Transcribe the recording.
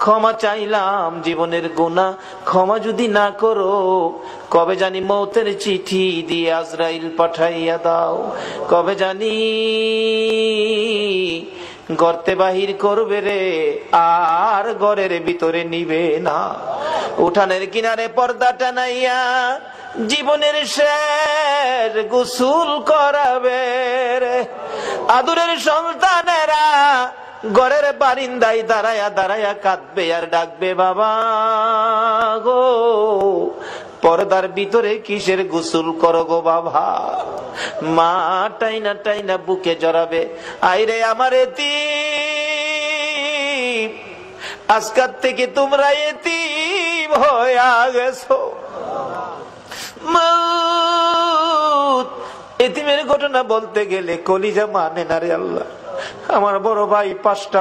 ক্ষমা চাইলাম জীবনের গুনাহ, ক্ষমা যদি না করো কবে জানি মৌতের চিঠি দিয়ে আজরাইল পাঠাইয়া দাও, কবে জানি গর্তে বাহির করবে রে, আর ঘরের ভিতরে নিবে না। উঠানের কিনারে পর্দা টানাইয়া জীবনের শেষ গোসল করাবে রে। আদুরের সন্তানেরা ঘরের বারিন্দায় দাঁড়ায়া দাঁড়ায়া কাঁদবে আর ডাকবে, বাবা গো পর্দার ভিতরে কিসের গোসল করো গো বাবা। মা টাইনা টাইনা বুকে জড়াবে, আইরে আমার এতিম, আজকাল থেকে তোমরা এতিম হয়ে গেছো। এতিমের ঘটনা বলতে গেলে কলিজা মানে না রে আল্লাহ। আমার বড় ভাই 5টা